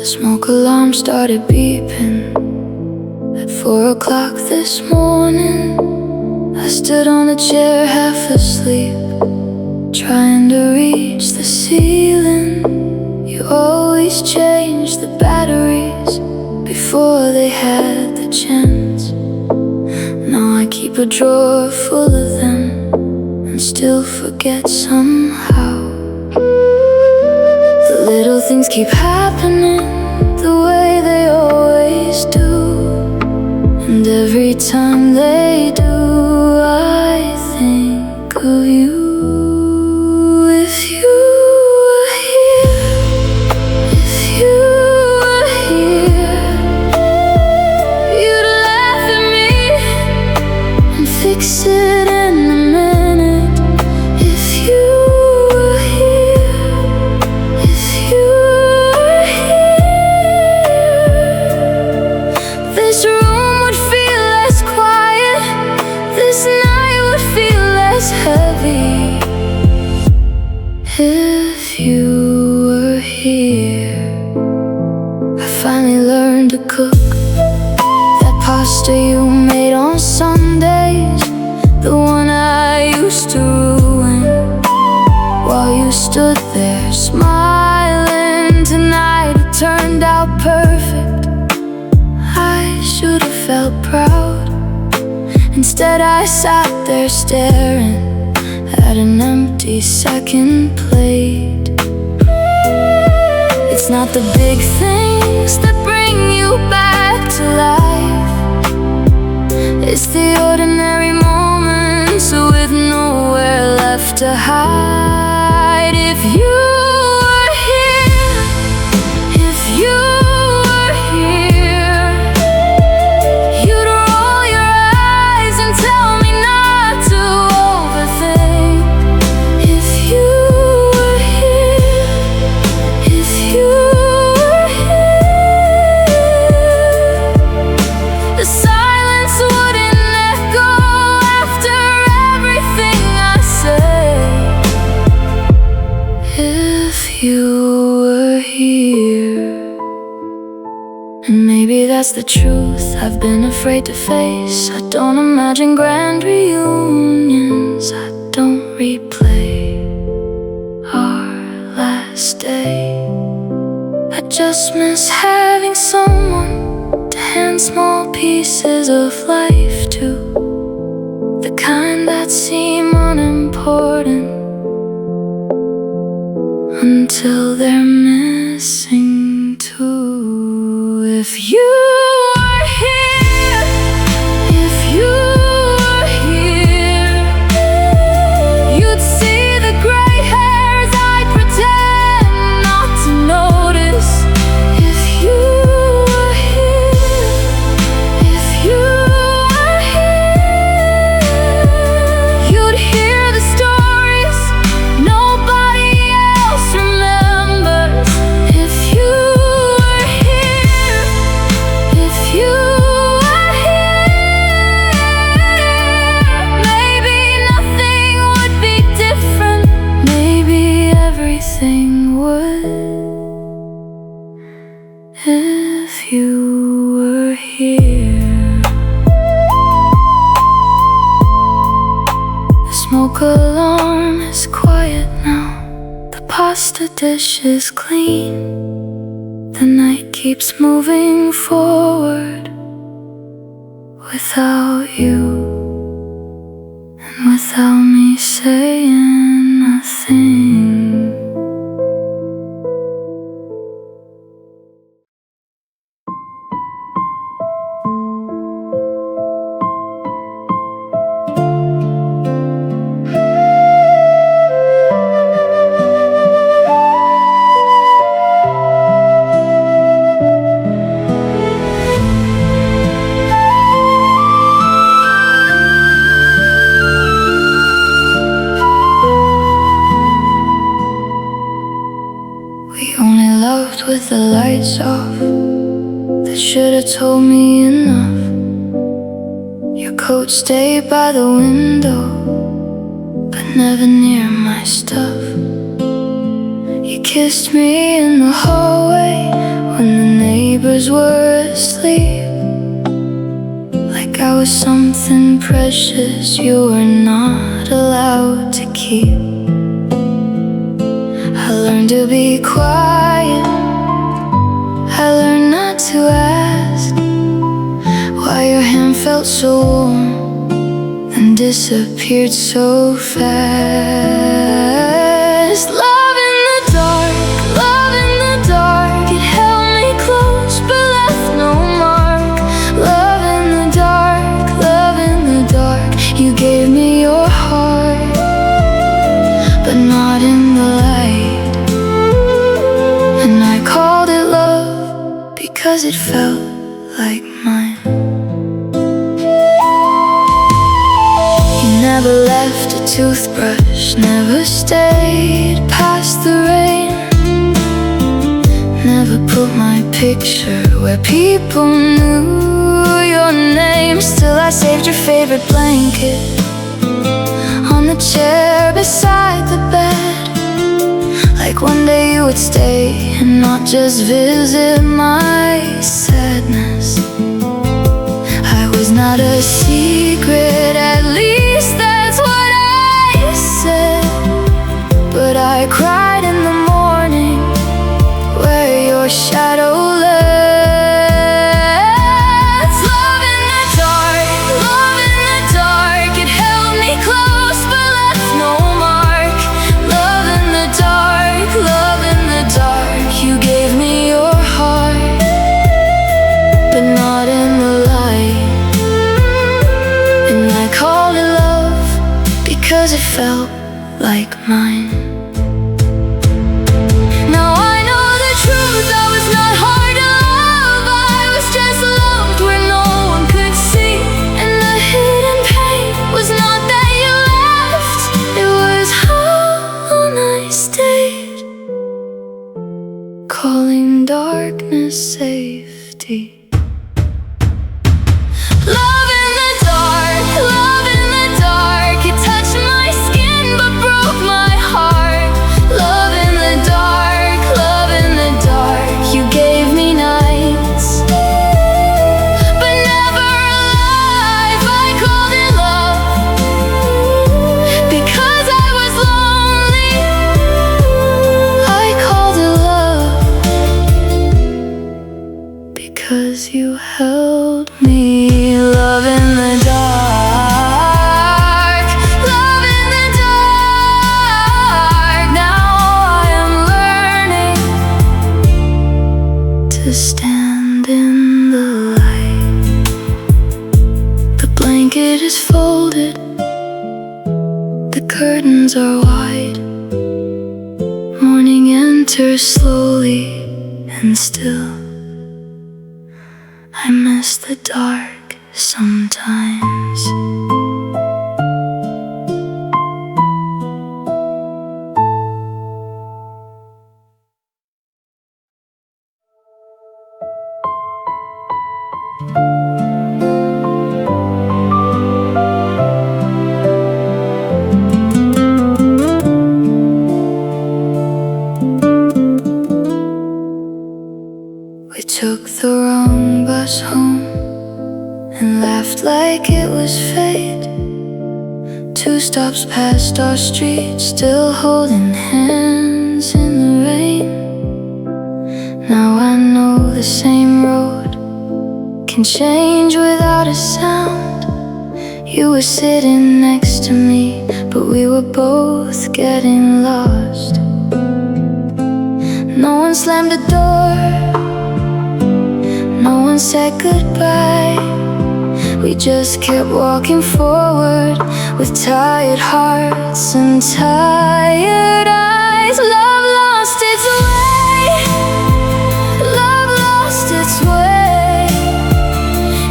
smoke alarm started beeping at 4 o'clock this morning. I stood on a chair half asleep, trying to reach the ceiling. You always change the batteries before they had the chance. Now I keep a drawer full of them and still forget somehow. The little things keep happening the way they always do, and every time they do, I think of you. If you were here, if you were here, you'd laugh at me and fix it in a minute. If you were here, if you were here, this room would feel less quiet, this night would feel less heavy. If you were here, I finally learned to cook that pasta you made on Sundays, the one I used to ruin while you stood there smiling. Tonight it turned out perfect. I should have felt proud. Instead I sat there staring at an empty second plate. It's not the big things that bring you back to life, it's the ordinary moments with nowhere left to hide. If you were here, if you were here, you'd roll your eyes and tell me not to overthink. If you were here, if you were here, the silence wouldn't echo after everything I say. If you were here, and maybe that's the truth I've been afraid to face. I don't imagine grand reunions, I don't replay our last day. I just miss having someone to hand small pieces of life to, the kind that seem unimportant until they're missing too. If you were here, if you were here, you'd see the gray hairs I'd pretend not to notice. If you were here, if you were here, you'd hear the stories nobody else remembers. If you were here, if you were here, maybe nothing would be different, maybe everything would. If you were here. The smoke alarm is quiet now, the pasta dish is clean. The night keeps moving forward without you, and without me saying nothing. With the lights off, that should've told me enough. Your coat stayed by the window, but never near my stuff. You kissed me in the hallway when the neighbors were asleep, like I was something precious you were not allowed to keep. I learned to be quiet, I learned not to ask why your hand felt so warm and disappeared so fast. Love in the dark, love in the dark, it held me close but left no mark. Love in the dark, love in the dark, you gave me your heart, but not in the light. And I called it love because it felt like mine. Never left a toothbrush, never stayed past the rain, never put my picture where people knew your name. Still I saved your favorite blanket on the chair beside the bed, like one day you would stay and not just visit my sadness. I was not a secret, at least that's what I said, but I cried in the morning where your shadow left. Love in the dark, love in the dark, it held me close but left no mark. Love in the dark, love in the dark, you gave me your heart, but not in the light. And I called it love because it felt like mine. Now I know the truth, I was not hard to love, I was just loved where no one could see. And the hidden pain was not that you left, it was how long I stayed, calling darkness safety. Love in the dark, love in the dark, it touched my skin but broke my heart. Love in the dark, love in the dark, you gave me nights, but never alive. I called it love because I was lonely. I called it love because you held me. Love in the dark, love in the dark. Now I am learning to stand in the light. The blanket is folded, the curtains are wide, morning enters slowly and still. I miss the dark sometimes. We took the wrong bus home and laughed like it was fate. 2 stops past our street, still holding hands in the rain. Now I know the same road can change without a sound. You were sitting next to me, but we were both getting lost. No one slammed the door, no one said goodbye. We just kept walking forward with tired hearts and tired eyes. Love lost its way, love lost its way.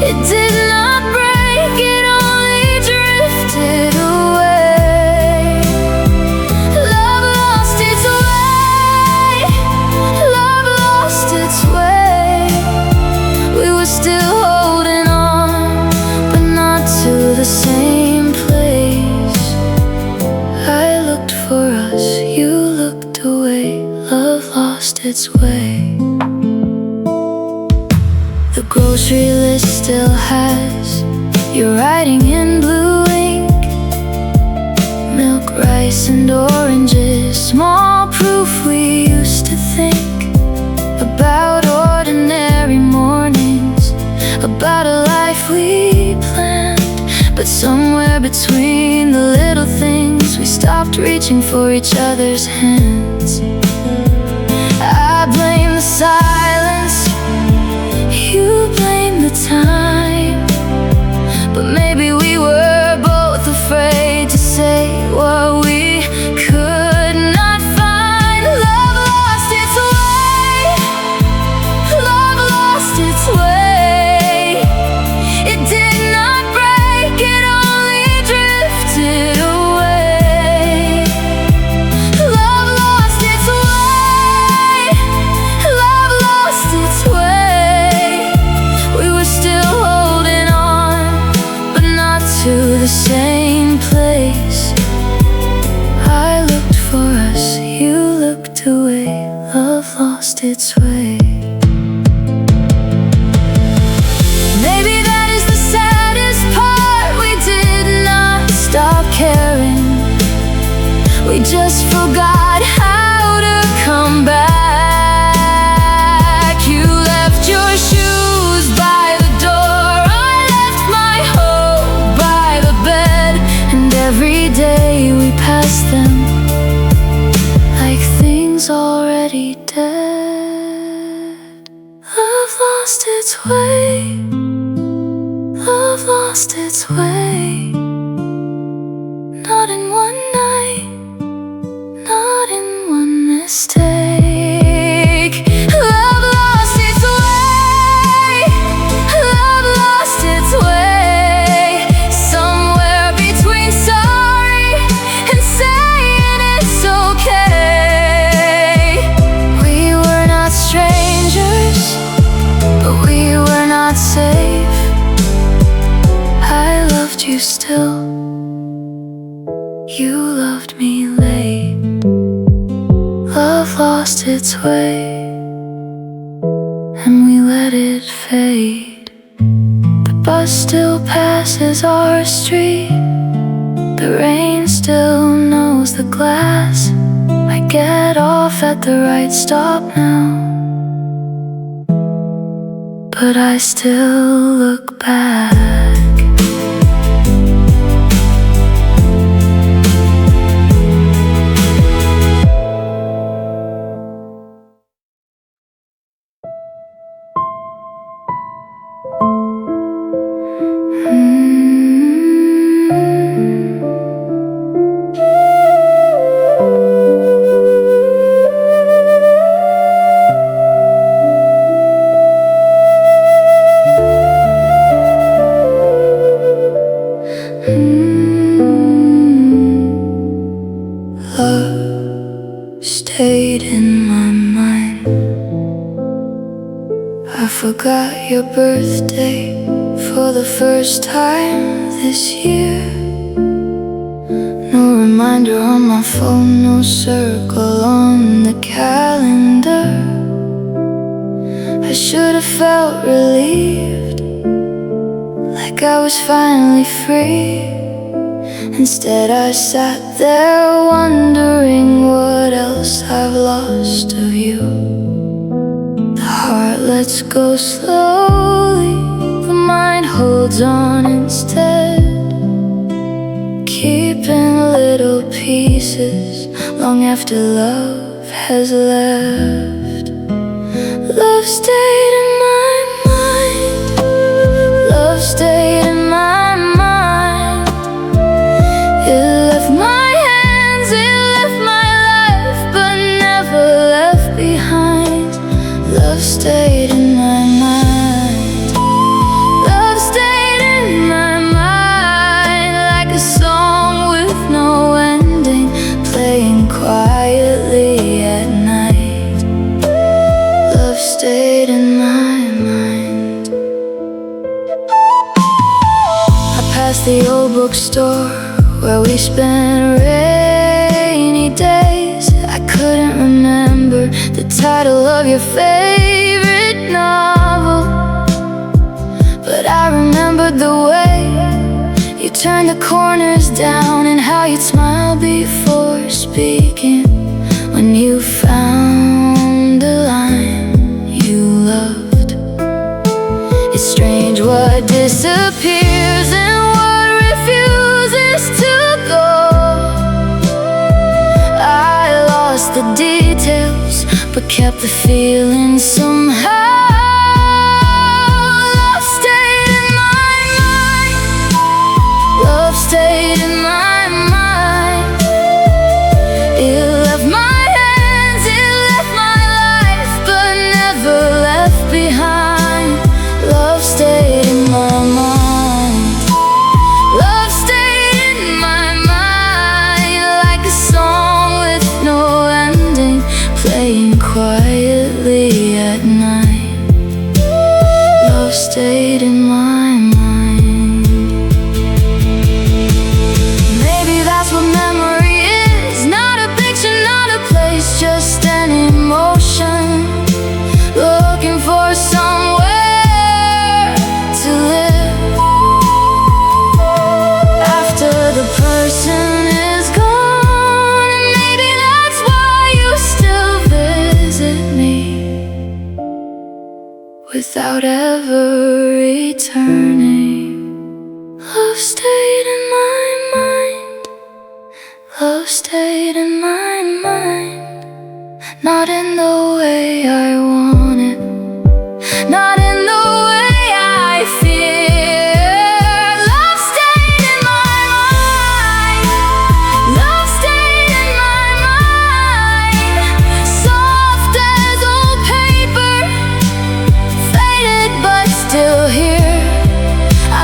It did not break, it only drifted away. Love lost its way, love lost its way. We were still holding on, but not to the same place. I looked for us, you looked away. grocery list still has your writing in blue ink. Milk, rice, and oranges, small proof we used to think about ordinary mornings, about a life we planned. But somewhere between the little things, we stopped reaching for each other's hands. I blame the silence, you blame the time, but maybe we were both afraid to say what we could not find. Love lost its way, love lost its way. It did not break, it only drifted away. Love lost its way, love lost its way. We were still holding on, but not to the same place. I looked for us, you looked away. Love lost its way. Maybe that is the saddest part. We did not stop caring, we just forgot how to come back. You left your shoes by the door, I left my hope by the bed, and every day we passed them like things already dead. Love lost its way, love lost its way. Not in one night, not in one mistake. Love lost its way, love lost its way. Somewhere between sorry and saying it's okay. We were not strangers, but we were not safe. I loved you still, you loved me late. Love lost its way, and we let it fade. The bus still passes our street, the rain still knows the glass. I get off at the right stop now, but I still look back. Love stayed in my mind. I forgot your birthday for the first time this year. No reminder on my phone, no circle on the calendar. I should have felt relieved, like I was finally free. Instead I sat there wondering what else I've lost of you. The heart lets go slowly, the mind holds on instead, keeping little pieces long after love has left. Love stayed in my mind, love stayed in my mind. It left my hands, it left my life, but never left behind. Love stayed in my mind, love stayed in my mind, like a song with no ending, playing quietly at night. Love stayed in my mind. I passed the old bookstore where we spent rainy days. I couldn't remember the title of your favorite novel. the corners down, and how you'd smile before speaking when you found a line you loved. It's strange what disappears and what refuses to go. I lost the details but kept the feeling somehow. Stayed in my mind. It left my hands, it left my life, but never left behind. Love stayed in my mind. Love stayed in my mind, like a song with no ending, playing quietly at night. Love stayed in my mind. Just an emotion, looking for somewhere to live. After the person is gone, and maybe that's why you still visit me without ever returning. Love stayed in my mind. Love stayed in my mind. Not in the way I want it, not in the way I fear. Love stayed in my mind. Love stayed in my mind. Soft as old paper, faded but still here.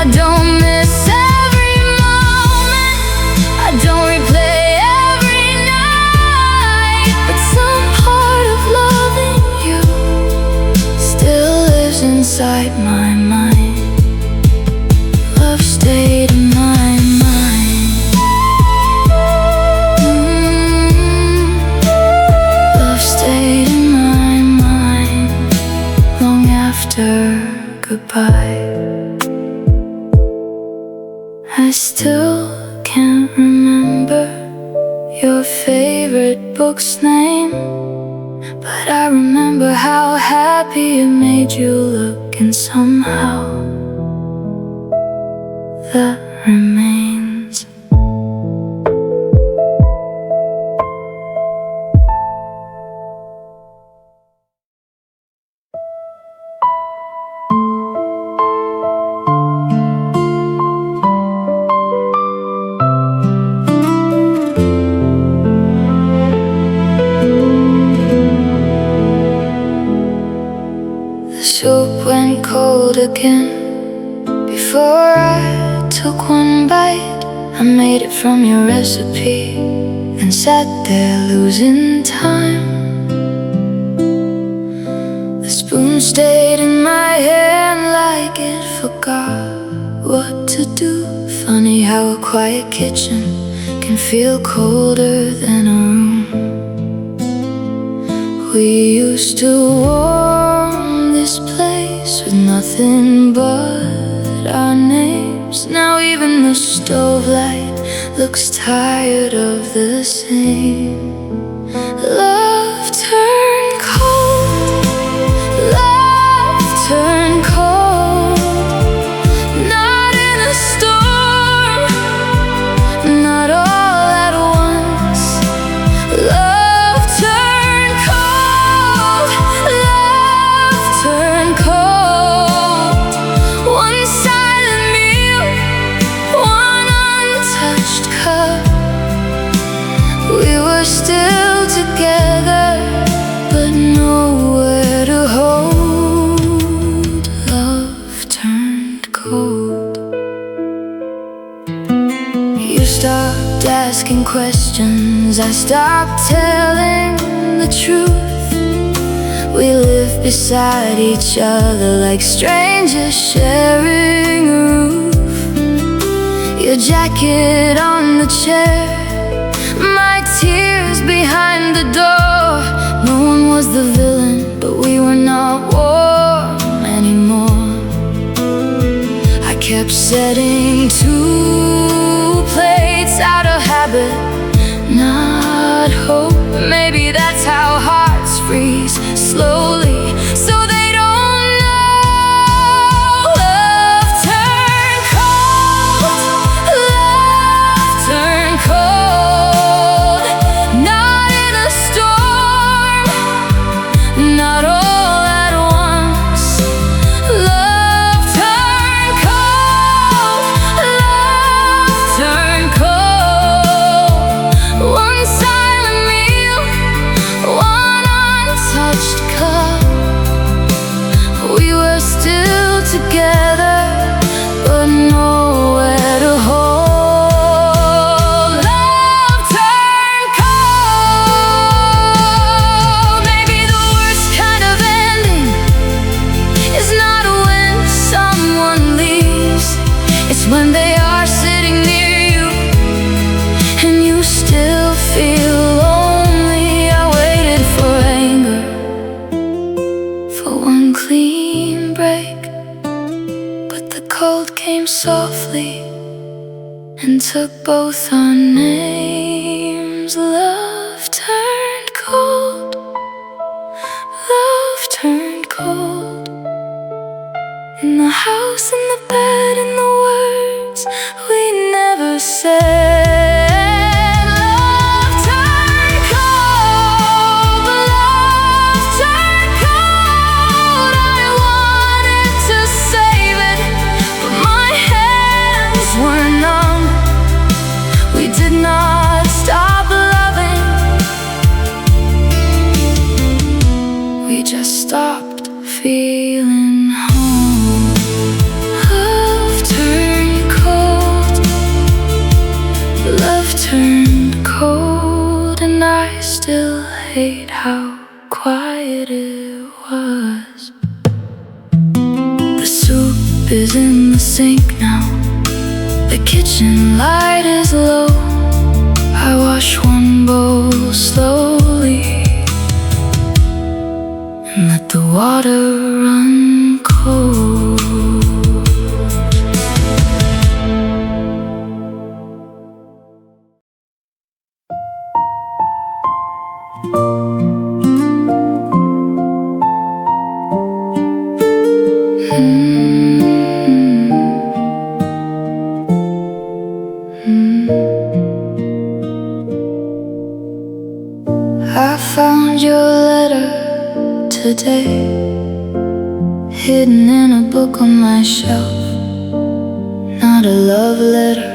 I don't miss every moment, I don't replay every night, but some part of loving you still lives inside my mind. Love stayed in my mind. Love stayed in my mind long after goodbye. I still can't remember your favorite book's name, but I remember how happy it made you look, and somehow that remains. Soup went cold again before I took one bite. I made it from your recipe and sat there losing time. The spoon stayed in my hand like it forgot what to do. Funny how a quiet kitchen can feel colder than a room. We used to warm this place with nothing but our names. Now even the stove light looks tired of the same. Love turned cold, love turned cold. Not in a storm, not all at once. Love turned cold, love turned cold. One silent meal, one untouched cup. We were still together, but nowhere to hold. Love turned cold. You stopped asking questions, I stopped telling the truth. We lived beside each other like strangers sharing a roof. Your jacket on the chair, my tears behind the door. No one was the villain, but we were not warm anymore. I kept setting to habit, not hope. Maybe that's how hearts freeze slowly, so they don't know. Love turned cold, love turned cold. Not in a storm, not all at once. Love turned cold, love turned cold. One silent meal, one untouched cup. We were still together, but nowhere to hold. Love turned cold. Maybe the worst kind of ending is not when someone leaves. It's when they are sitting near you and you still feel lonely. I waited for anger, for one clean break, but the cold came softly and took both our names. Love turned cold, love turned cold. In the house, in the bed, in the words we never said. Love turned cold, love turned cold. I wanted to save it, but my hands were numb. We did not stop loving, we just stopped feeling home. Love turned cold, love turned cold, and I still hate how quiet it was. The soup is in the sink now, the kitchen light is low. I wash one bowl slowly and let the water run cold. I found your letter today, hidden in a book on my shelf. Not a love letter,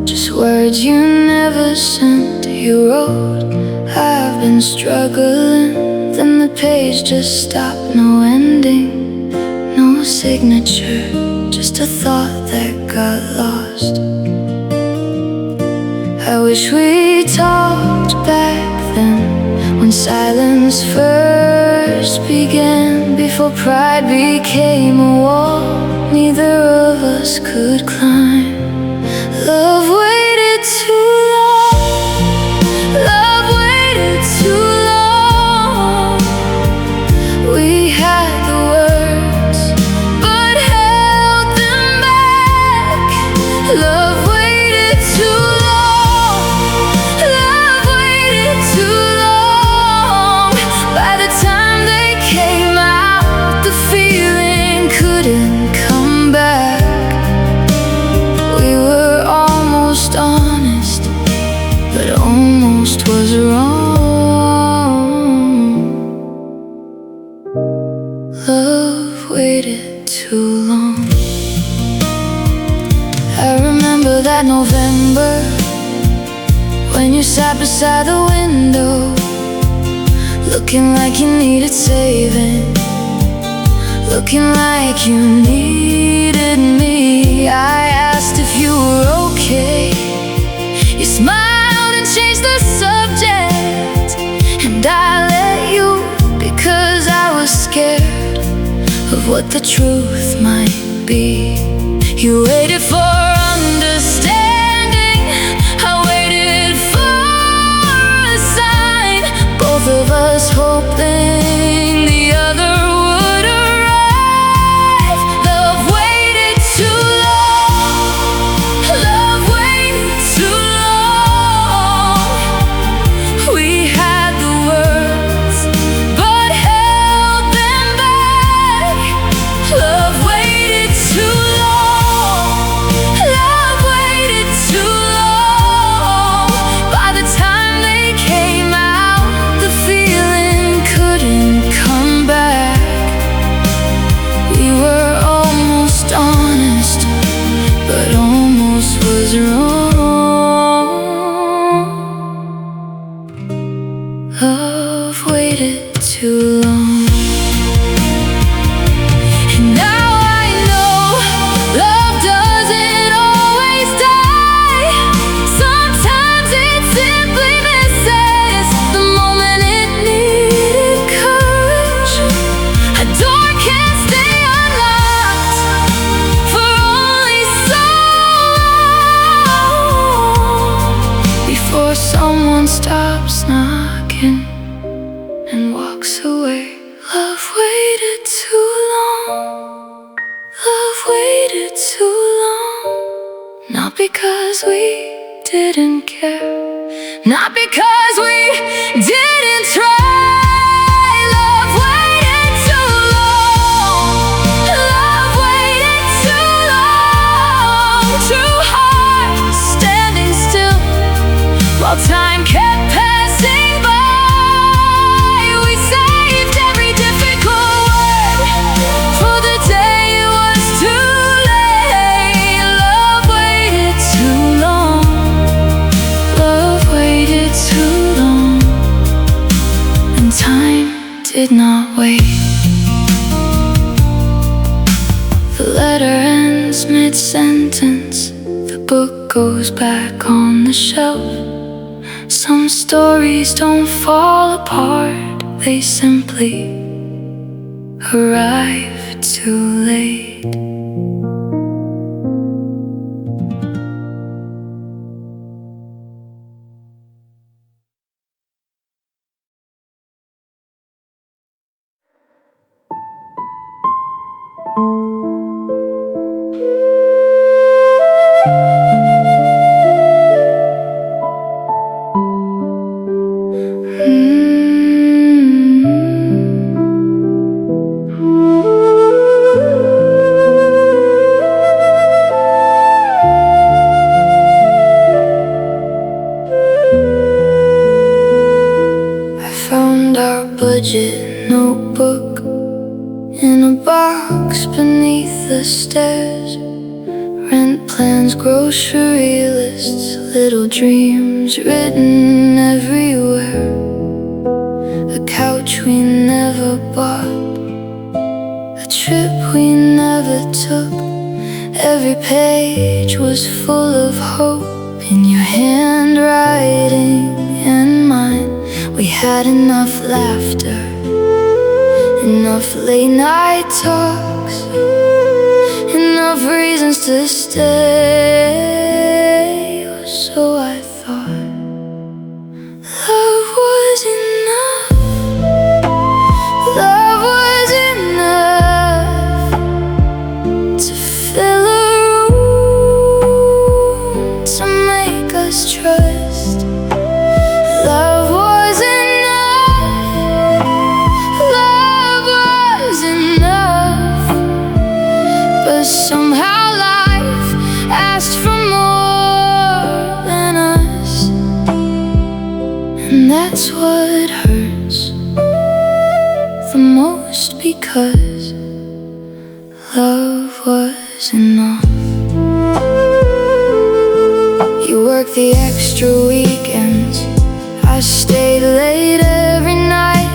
just words you never sent. You wrote, I've been struggling. Then the page just stopped, no ending, no signature, just a thought that got lost. I wish we talked back then, when silence first began, before pride became a wall neither of us could climb. Love waited too long, love waited too long. We had the words, but held them back. Love waited too long, love waited too long. By the time they came out, the feeling couldn't come back. We were almost honest, but almost was wrong. Love waited too long. I remember that November, when you sat beside the window, looking like you needed saving, looking like you needed me. I asked if you were okay. You smiled and changed the subject, and I let you, because I was scared of what the truth might be. You waited for understanding, I waited for a sign, both of us hoping the other would arrive. Love waited too long, love waited too long. because we didn't care, not because we didn't try. Love waited too long. Love waited too long. Two hearts standing still while time kept passing by. We saved every difficult word for the day it was too late. Love waited too long. Love waited too long. And time did not wait. The letter ends mid-sentence. The book goes back on the shelf. Some stories don't fall apart, they simply arrive too late. Our budget notebook in a box beneath the stairs. Rent plans, grocery lists, little dreams written everywhere. A couch we never bought, a trip we never took. Every page was full of hope in your handwriting and mine. We had enough laughter, enough late night talks, enough reasons to stay. Or so I thought. Love was enough. Love was enough to fill a room, to make us trust. Love was enough. Love was enough. But somehow life asked for more than us, and that's what hurts the most, because love was enough. You worked the extra weekends, I stayed late every night.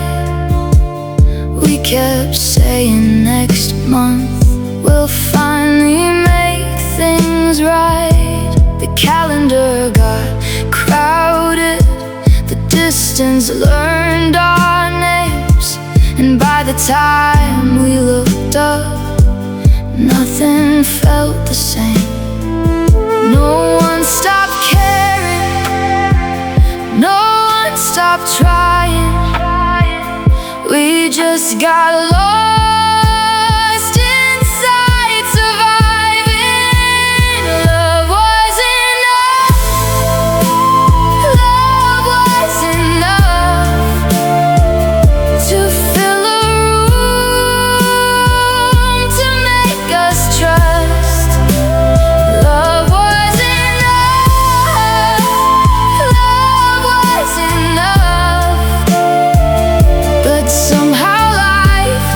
We kept saying next month we'll finally make things right. The calendar got crowded, the distance learned our names, and by the time we looked up, nothing felt the same. No one stopped caring, no one stopped trying. We just got lost inside surviving. Love was enough. Love was enough to fill a room, to make us trust. Love was enough. Love was enough. But somehow life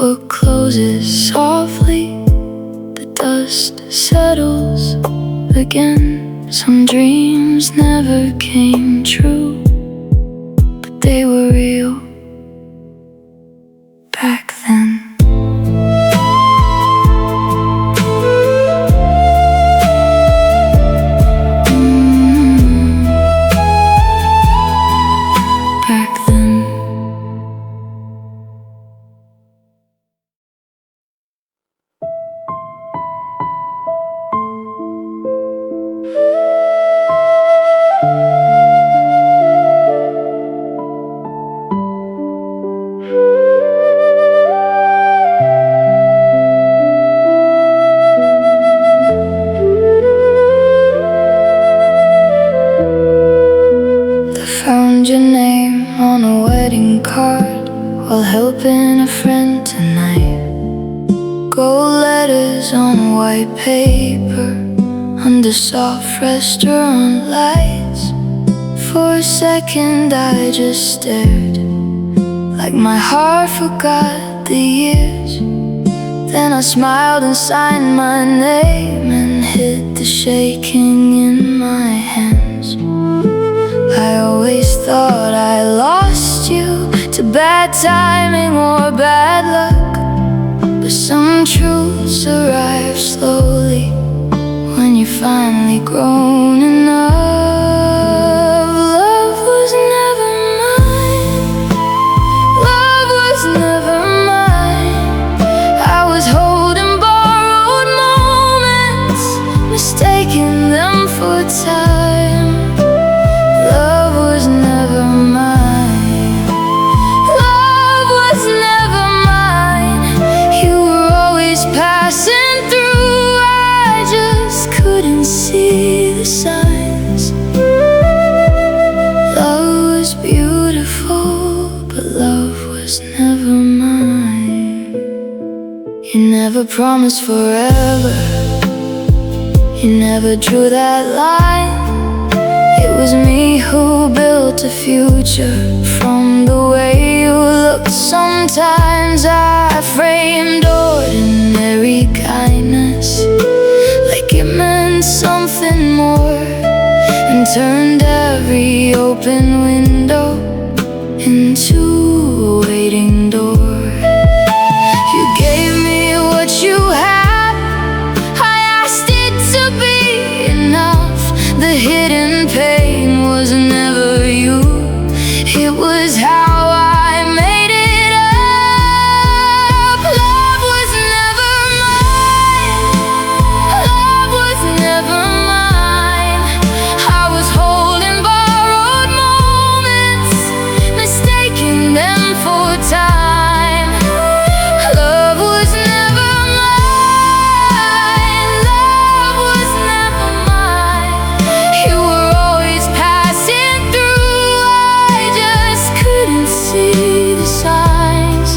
book closes softly, the dust settles again. Some dreams never came true, but they were real back then. Back then. Found your name on a wedding card while helping a friend tonight. Gold letters on white paper under soft restaurant lights. For a second I just stared, like my heart forgot the years. Then I smiled and signed my name and hid the shaking in my hands. I always thought I lost you to bad timing or bad luck, but some truths arrive slowly when you're finally grown enough. Love was never mine. Love was never mine. I was holding borrowed moments, mistaking them for time. Love was never mine. Love was never mine. You were always passing through, I just couldn't see the signs. Love was beautiful, but love was never mine. You never promised forever, you never drew that line. It was me who built a future from the way you looked. Sometimes I framed ordinary kindness like it meant something more, and turned every open window into a waiting door. You gave me what you had, I asked it to be enough. The hidden pain was never you, it was how I made it up. Love was never mine. Love was never mine. I was holding borrowed moments, mistaking them for time. Love was never mine. Love was never mine. You were always passing through, I just couldn't see the signs.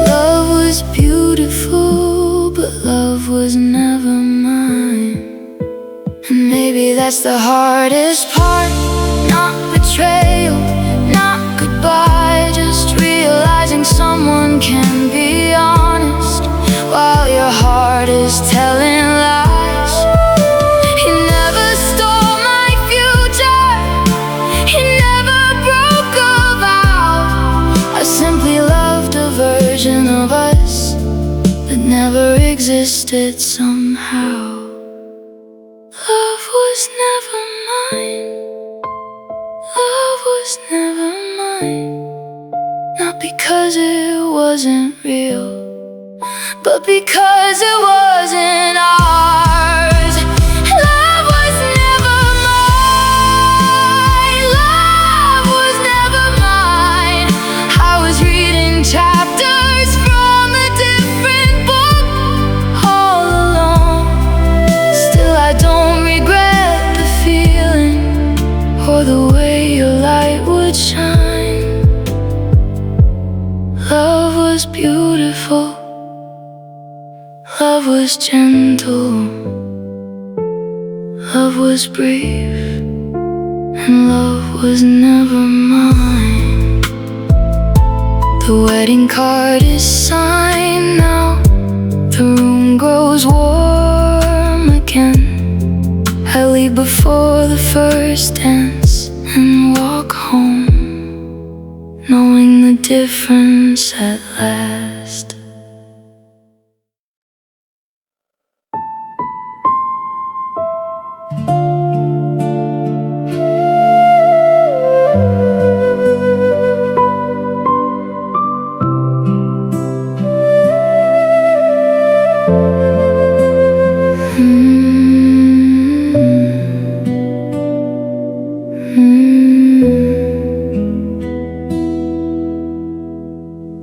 Love was beautiful, but love was never mine. And maybe that's the hardest part, not betrayal, not goodbye, just realizing someone can be honest while your heart is telling lies. He never stole my future, he never broke a vow. I simply loved a version of us that never existed somehow. Love was never mine. Love was never mine. Not because it wasn't real, but because it wasn't ours. Love was never mine. Love was never mine. I was reading chapters from a different book all alone. Still I don't regret the feeling or the way your light would shine. Love was beautiful, love was gentle, love was brief, and love was never mine. The wedding card is signed now. The room grows warm again. I leave before the first dance and walk home, knowing the difference at last.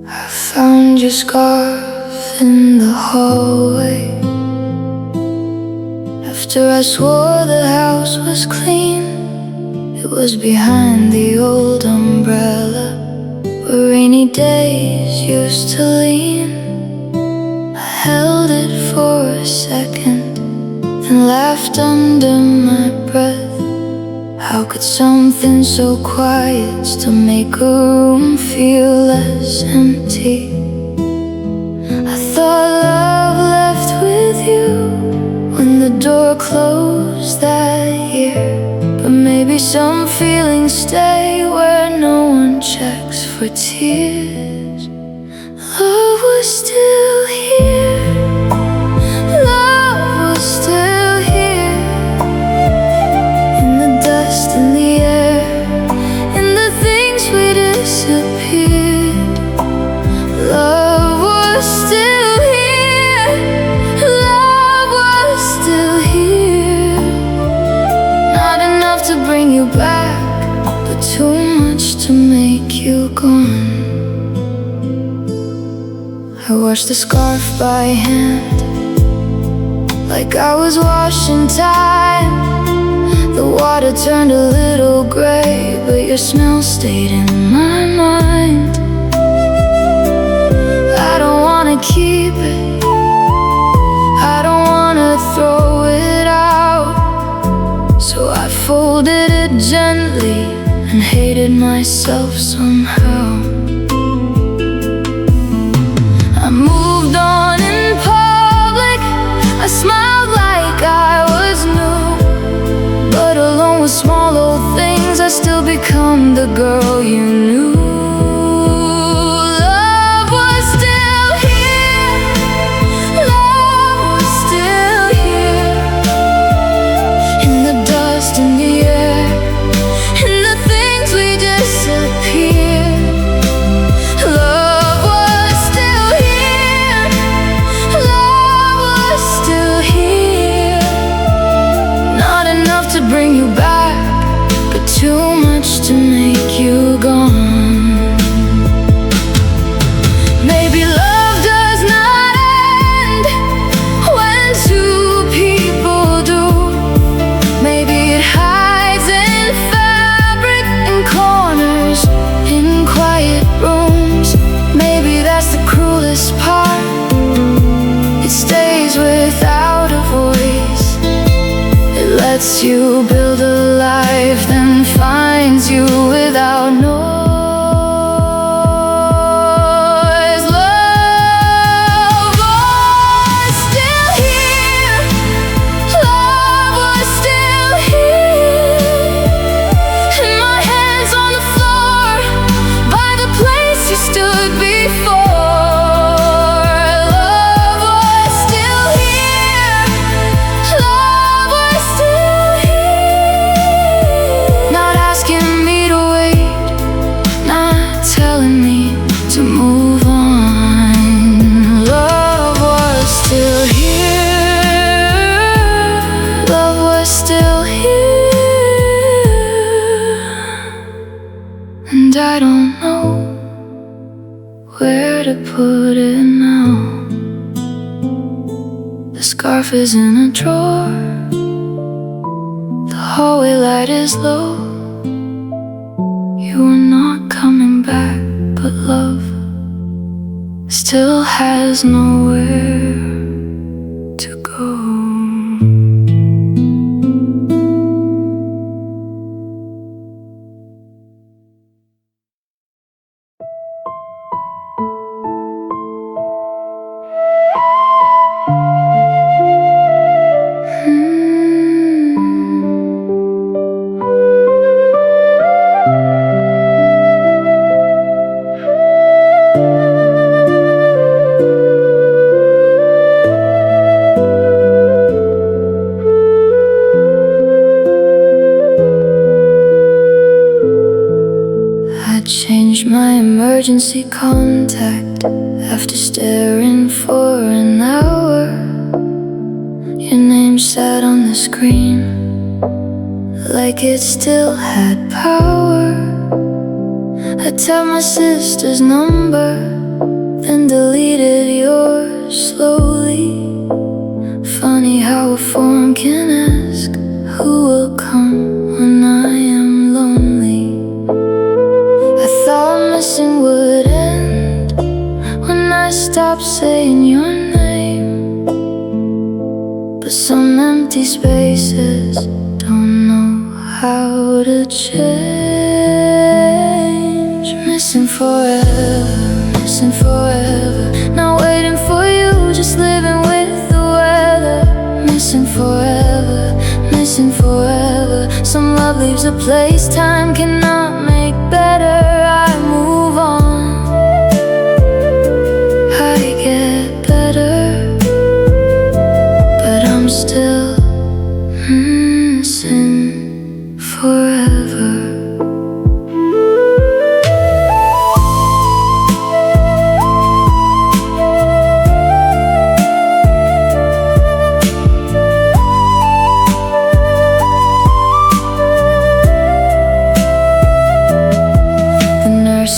I found your scarf in the hallway after I swore the house was clean. It was behind the old umbrella where rainy days used to lean. I held it for a second, then laughed under my breath. How could something so quiet still make a room feel less empty? I thought love left with you when the door closed that year, but maybe some feelings stay where no one checks for tears. Love was still here. Love was still here. In the dust, in the air, in the things we disappeared. Love was still here. Love was still here. Not enough to bring you back, but too much to make you gone. I washed the scarf by hand, like I was washing time. The water turned a little gray, but your smell stayed in my mind. I don't wanna keep it, I don't wanna throw it out, so I folded it gently and hated myself somehow. I moved on in public, I smiled like I was new, but alone with small old things I still become the girl you knew. Love was still here. Love was still here. In the dust, in the air, in the things we disappeared. Love was still here. Love was still here. Not enough to bring you back, but too much to make you gone. Maybe love does not end when two people do. Maybe it hides in fabric, in corners, in quiet rooms. Maybe that's the cruelest part. It stays without a voice. It lets you build a life, then finds you without noise. Love was still here. Love was still here. And my hands on the floor by the place you stood before. Love was still here. Love was still here. Not asking me to wait, not telling me to move on. Love was still here. Love was still here. And I don't know where to put it now. The scarf is in a drawer, the hallway light is low. You are not coming back, but love still has nowhere to go. emergency contact. After staring for an hour, your name sat on the screen like it still had power. I tapped my sister's number, then deleted yours slowly. Funny how a form can ask who will come when I am lonely. I thought missing would end when I stopped saying your name, but some empty spaces don't know how to change. Missing forever, not waiting for you, just living with the weather. Missing forever, some love leaves a place time cannot make better. I move on, I get better, but I'm still missing forever.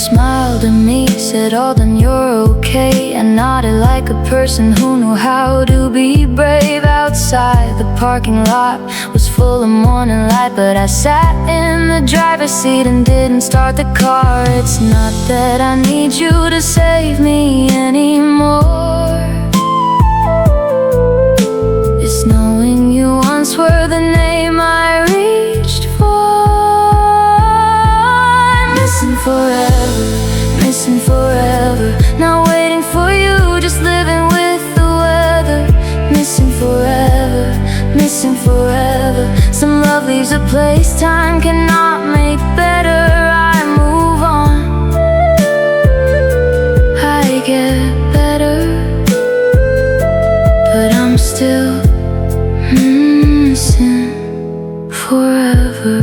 Smiled at me, said, "Oh, then you're okay," and nodded like a person who knew how to be brave. Outside, the parking lot was full of morning light, but I sat in the driver's seat and didn't start the car. It's not that I need you to save me anymore, it's knowing you once were the name I reached for. Missing forever, not waiting for you, just living with the weather. Missing forever, some love leaves a place time cannot make better. I move on, I get better, but I'm still missing forever.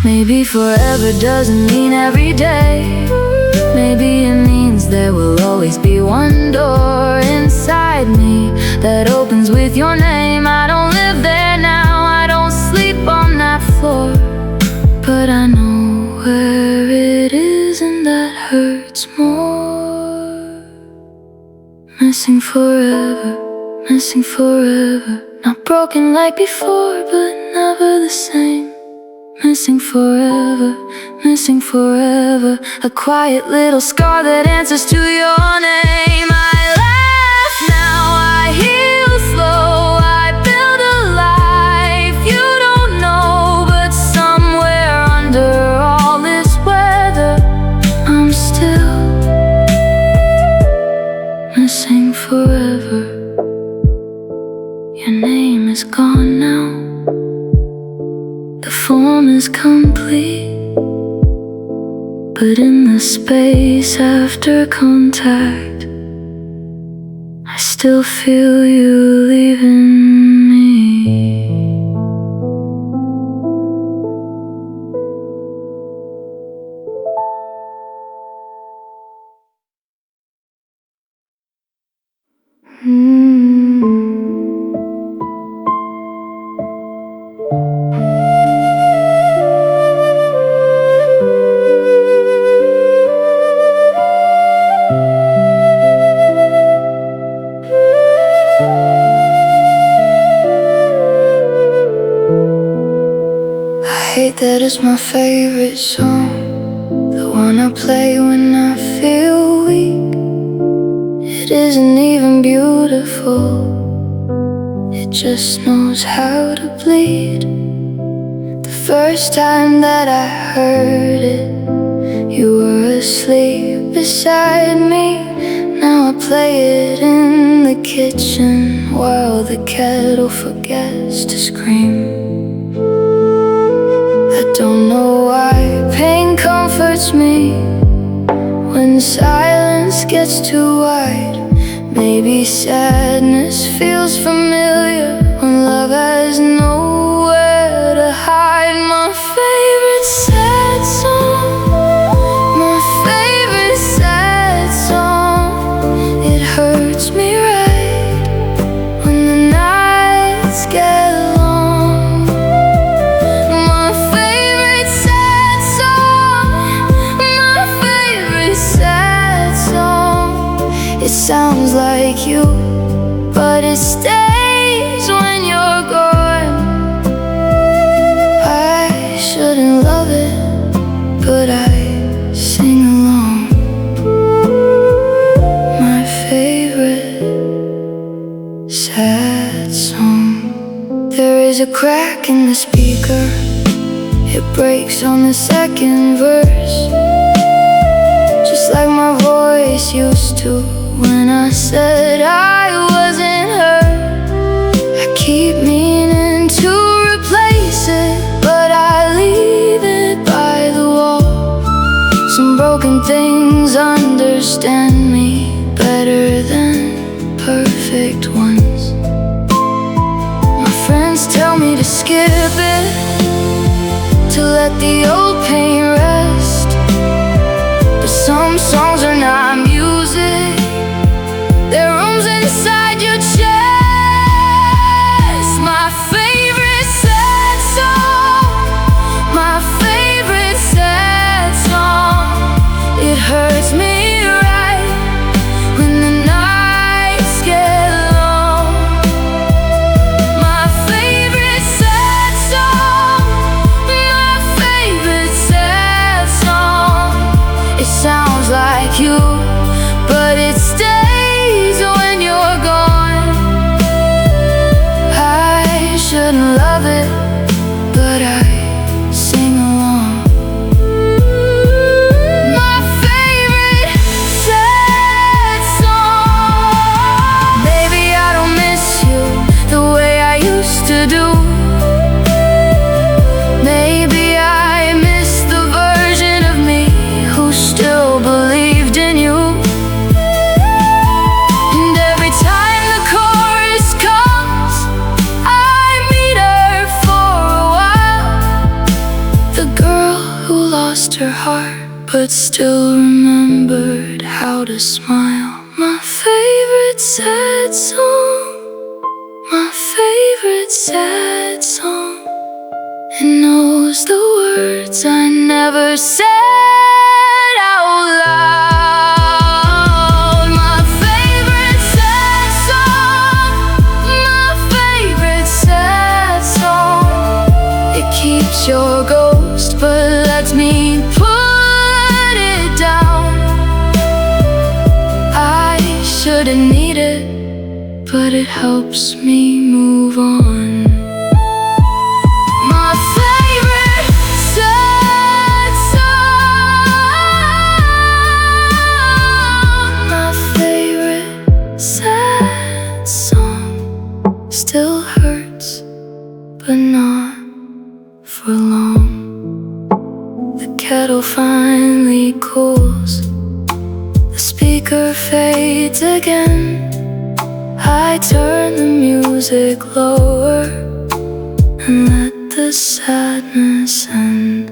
Maybe forever doesn't mean every day. Maybe it means there will always be one door inside me that opens with your name. I don't live there now, I don't sleep on that floor, but I know where it is, and that hurts more. Missing forever, not broken like before, but never the same. Missing forever, a quiet little scar that answers to your name. I laugh now, I heal slow, I build a life you don't know, but somewhere under all this weather, I'm still missing forever. Your name is gone now, the form is complete, but in the space after contact, I still feel you leaving me. That is my favorite song, the one I play when I feel weak. It isn't even beautiful, it just knows how to bleed. The first time that I heard it, you were asleep beside me. Now I play it in the kitchen while the kettle forgets to scream. I don't know why pain comforts me when silence gets too wide. Maybe sadness feels familiar when love has nowhere to hide. My favorite sad song It sounds like you, but it stays when you're gone. I shouldn't love it, but I sing along. My favorite sad song. There is a crack in the speaker, it breaks on the second verse, just like my voice used to when I said I wasn't hurt. I keep meaning to replace it, but I leave it by the wall. Some broken things understand me better than perfect ones. My friends tell me to skip it, to let the old pain rest, but some songs are not music, they're rooms inside your chest. My favorite sad song, my favorite sad song. It hurts me right when the nights get long. My favorite sad song, my favorite sad song. It sounds like you, but it stays when you're gone. I shouldn't love it, but I sing along. My favorite sad song. Baby, I don't miss you the way I used to do. Maybe I miss the version of me who still believed in you. And every time the chorus comes, I meet her for a while. The girl who lost her heart but still remembered how to smile. My favorite sad song, my favorite sad song. It knows the words I never said out loud. My favorite sad song, my favorite sad song. It keeps your ghost but lets me put it down. I shouldn't need it, but it helps me move on. My favorite sad song, my favorite sad song. Still hurts, but not for long. The kettle finally cools, the speaker fades again. I turn the music lower and let the sadness end.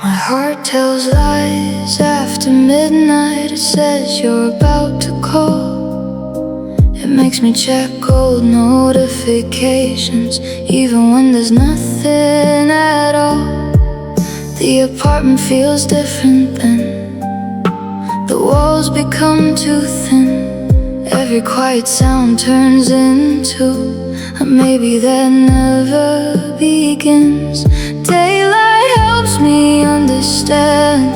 My heart tells lies after midnight. It says you're about to call. It makes me check old notifications, even when there's nothing at all. The apartment feels different then. The walls become too thin. Every quiet sound turns into a maybe that never begins. Daylight helps me understand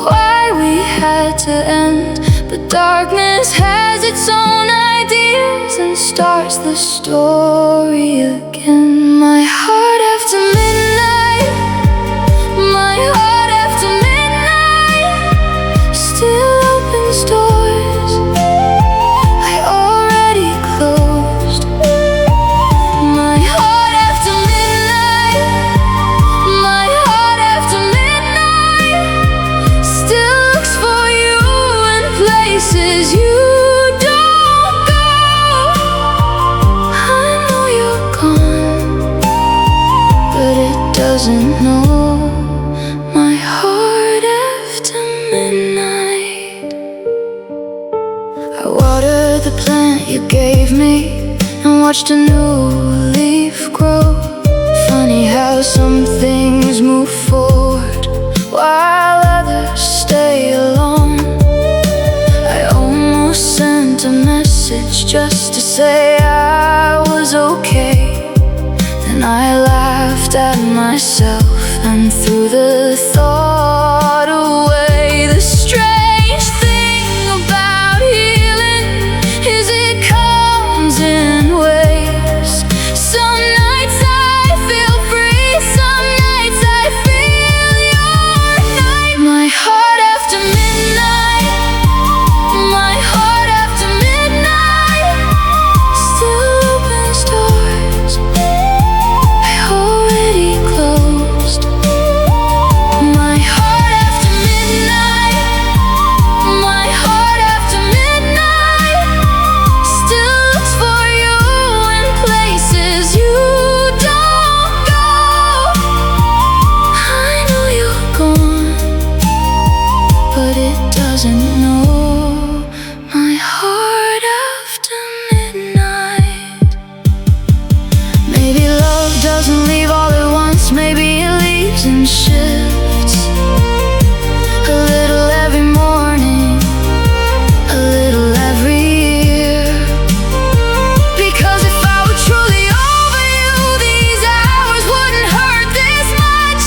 why we had to end, but darkness has its own ideas and starts the story again. My heart after midnight, my heart after midnight still opens doors I already closed. My heart after midnight, my heart after midnight still looks for you and midnight. I watered the plant you gave me and watched a new leaf grow. Funny how some things move forward while others stay alone. I almost sent a message just to say I was okay. Then I laughed at myself and threw the thought away. The strange thing about healing is it comes in waves. Some nights I feel free, some nights I feel your night. My heart after midnight, my heart after midnight still opens doors I already closed. My heart after midnight, my heart after midnight still looks for you in places you don't go. I know you're gone, but it doesn't know. My heart after midnight. Maybe love doesn't leave all at once, maybe it leaves in shifts. A little every morning, a little every year. Because if I were truly over you, these hours wouldn't hurt this much.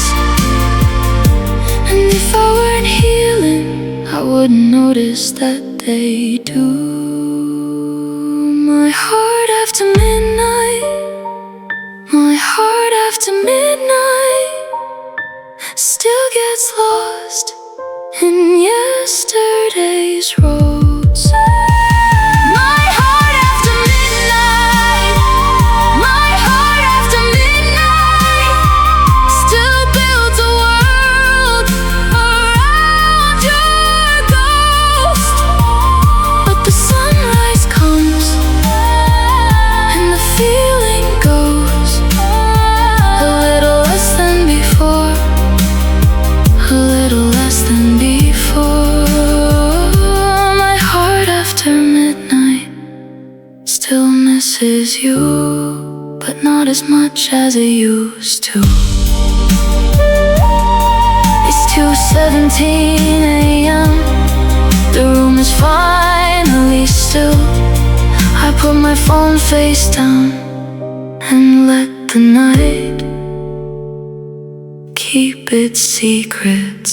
And if I weren't healing, I wouldn't notice that they do. My heart after midnight, my heart after midnight still gets lost in yesterday's roads. My heart after midnight, my heart after midnight still builds a world around your ghost. But the sunrise comes and the feeling goes a little less than before, a little less than before. My heart after midnight still misses you, but not as much as it used to. It's 2:17 a.m. The room is finally still. I put my phone face down and let the night keep its secrets.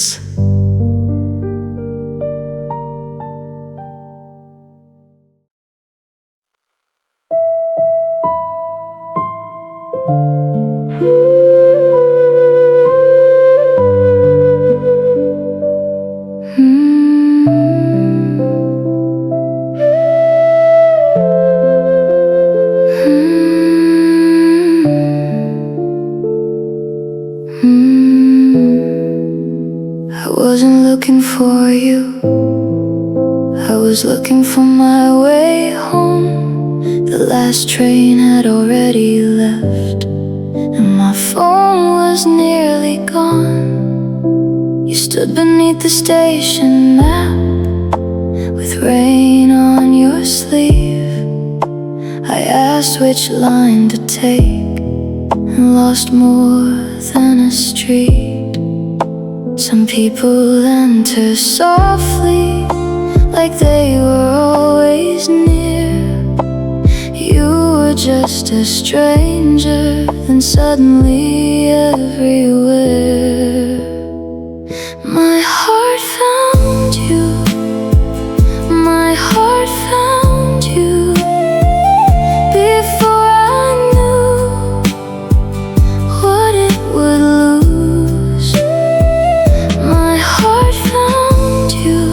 I wasn't looking for you, I was looking for my way home. The last train had already left and my phone was nearly gone. You stood beneath the station map with rain on your sleeve. I asked which line to take and lost more than a street. Some people enter softly, like they were always near. You were just a stranger, then suddenly everywhere. My heart found you, my heart found you before I knew what it would lose. My heart found you,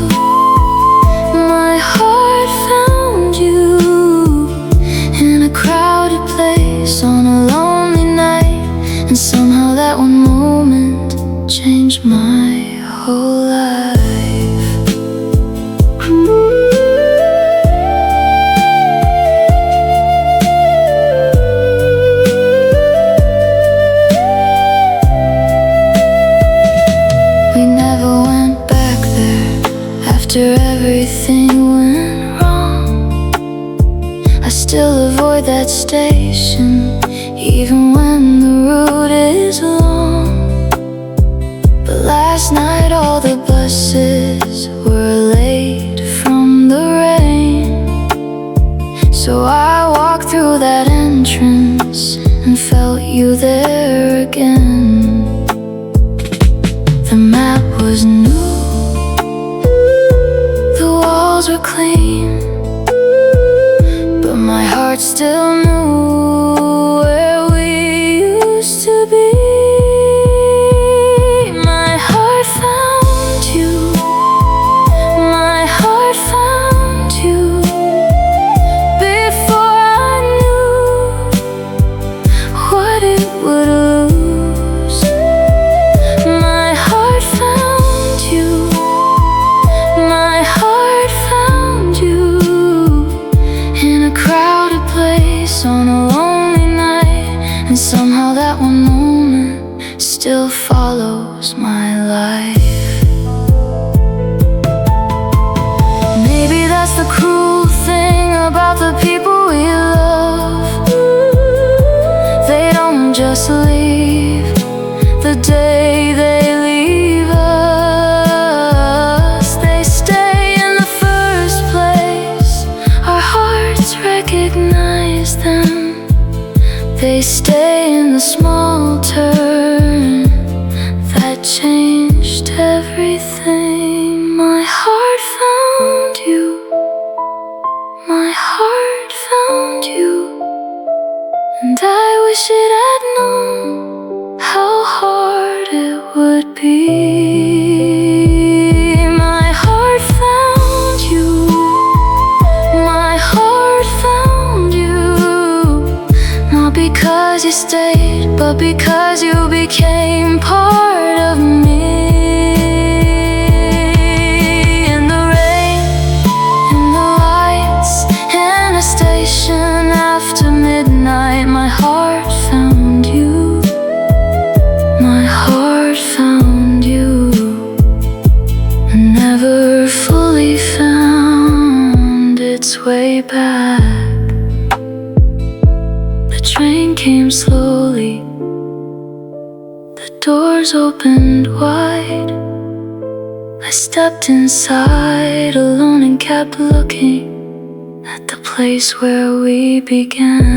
my heart found you in a crowded place on a lonely night. And somehow that one moment After everything went wrong, I still avoid that station, even when the route is long. But last night all the buses were late from the rain, so I walked through that entrance and felt you there again. The map was new, the walls were clean, but my heart still knew where we used to be. My heart found you, my heart found you, before I knew what it would lose. My heart found you, my heart found you, in a crowded place on a lonely night, and somehow that one moment still follows my life. Maybe that's the cruel thing about the people we love. They don't just leave the day they leave us. They stay in the first place. Our hearts recognize them. They stay in the small turn that changed everything. My heart found you, my heart found you, and I wish it had known how hard it would be. My heart found you, my heart found you, not because you stayed, but because you became part of me. In the rain, in the lights, in a station after midnight, my heart found you, my heart found you, and never fully found its way back. The train came slowly, the doors opened wide. I stepped inside alone and kept looking at the place where we began.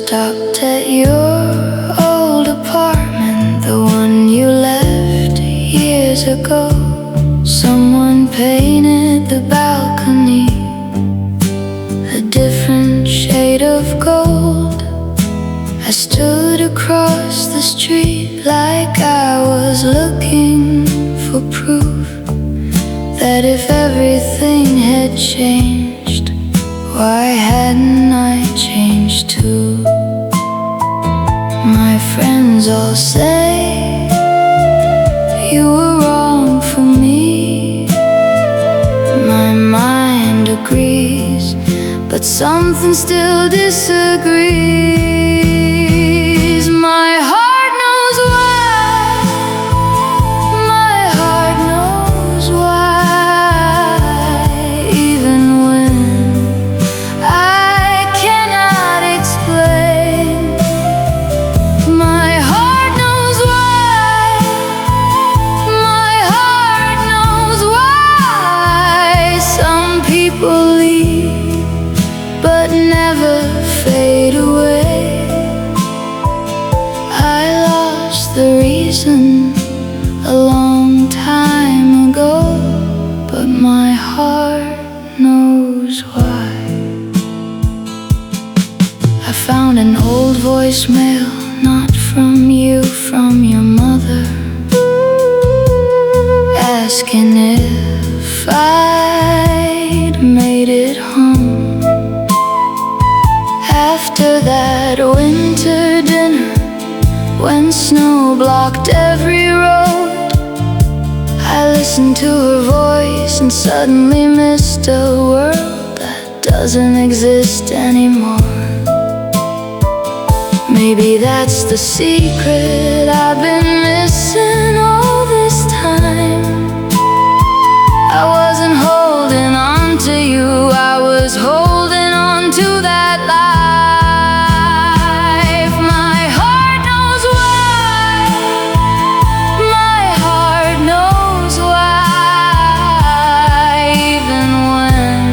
Stopped at your old apartment, the one you left years ago. Someone painted the balcony a different shade of gold. I stood across the street like I was looking for proof that if everything had changed, why hadn't I changed too? My friends all say you were wrong for me. My mind agrees, but something still disagrees. My heart knows why, my heart knows why, even when I cannot explain. My heart knows why, my heart knows why. Some people leave but never fade away. I lost the reason a long time ago, but my heart knows why. I found an old voicemail, not from when snow blocked every road. I listened to her voice and suddenly missed a world that doesn't exist anymore. Maybe that's the secret I've been missing all this time. I wasn't holding on to you, I was holding on to that life. My heart knows why, my heart knows why, even when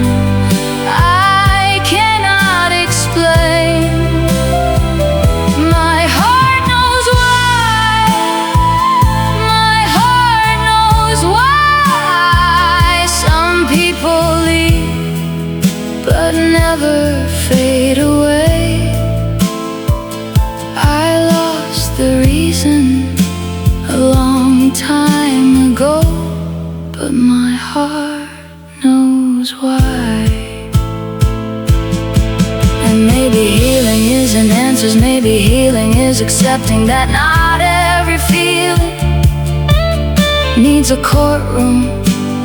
I cannot explain. My heart knows why, my heart knows why. Some people leave but never fade away. I lost the reason a long time ago, but my heart knows why. And maybe healing isn't answers, maybe healing is accepting that not every feeling needs a courtroom.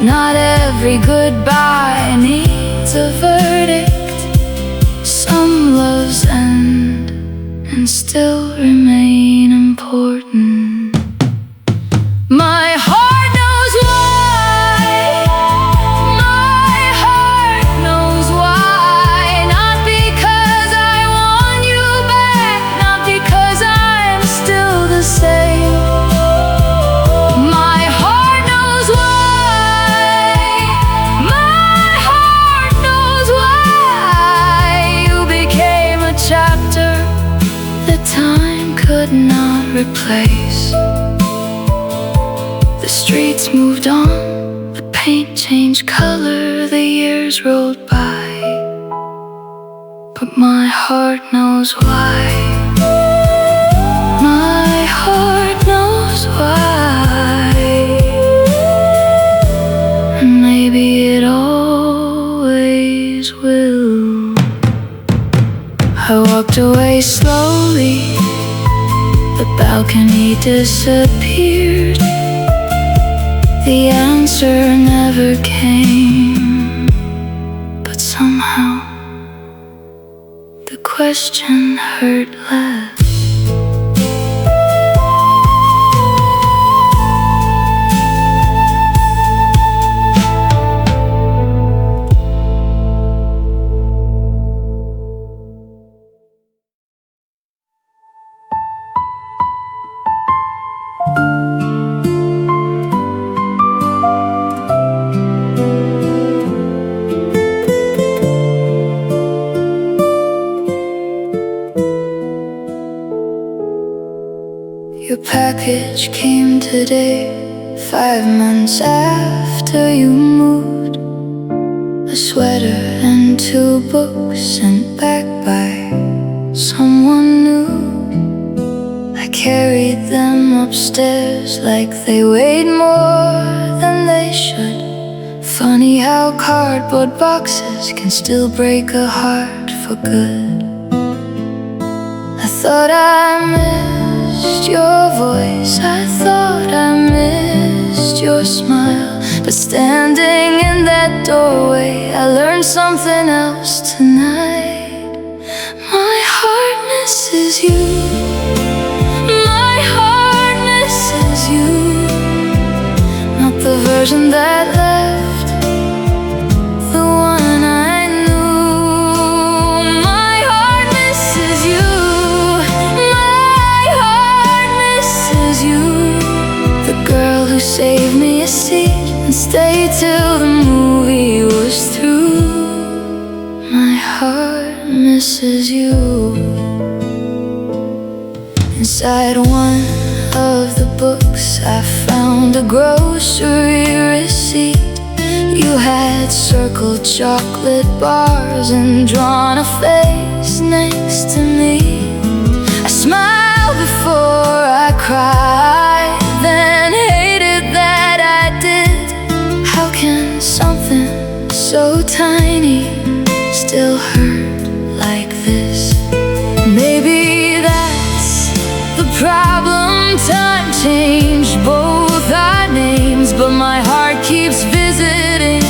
Not every goodbye needs a verdict. Some loves end and still remain important. My heart knows why, my heart knows why. Not because I want you back, not because I'm still the same. My heart knows why, my heart knows why. You became a chapter that time could not replace. The streets moved on, the paint changed color, the years rolled by, but my heart knows why. My heart knows why, and maybe it always will. I walked away slowly, the balcony disappeared. The answer never came, but somehow the question hurt less. Your package came today, 5 months after you moved. A sweater and 2 books sent back by someone new. I carried them upstairs like they weighed more than they should. Funny how cardboard boxes can still break a heart for good. I thought I missed your voice, I thought I missed your smile, but standing in that doorway I learned something else tonight. My heart misses you, my heart misses you. Not the version that left, the one I knew. My heart misses you, my heart misses you. The girl who saved me a seat and stayed till the movie was through. My heart misses you. Inside one of the books I found a grocery receipt. You had circled chocolate bars and drawn a face next to me. I smiled before I cried, then hated that I did. How can something so tiny still hurt like this? Maybe that's the problem. changed both our names, but my heart keeps visiting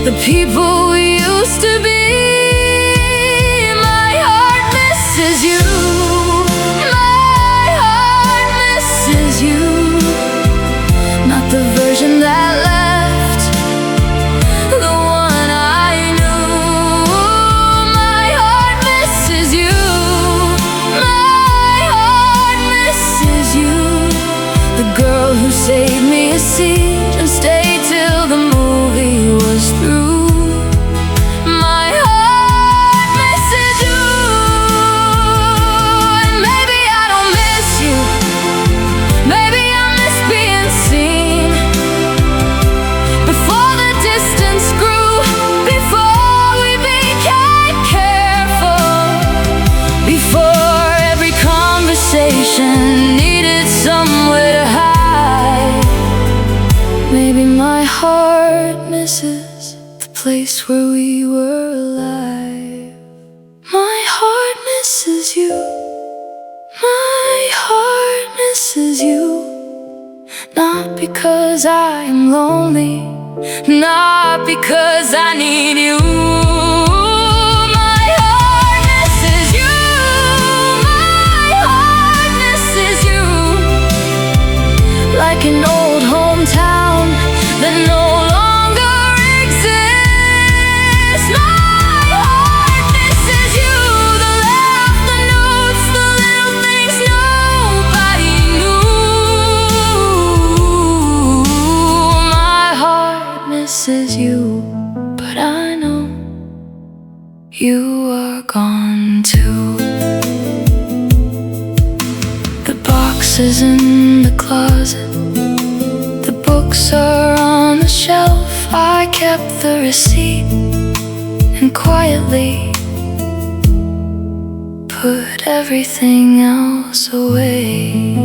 the people we used to be. My heart misses you. My heart misses you. Not the version that left, the one I knew. My heart misses you. My heart misses you. The girl who saved me a seat and stayed till the movie was through. My heart misses you. And maybe I don't miss you. Maybe I miss being seen. Before the distance grew, before we became careful, before every conversation needed somewhere to hide. Maybe my heart misses the place where we were alive. My heart misses you. My heart misses you. Not because I am lonely, not because I need you. My heart misses you. My heart misses you. Like an old hometown that no longer exists. My heart misses you. The laugh, the notes, the little things nobody knew. My heart misses you, but I know you are gone too. The boxes in the closet, the books are on the shelf. I kept the receipt and quietly put everything else away.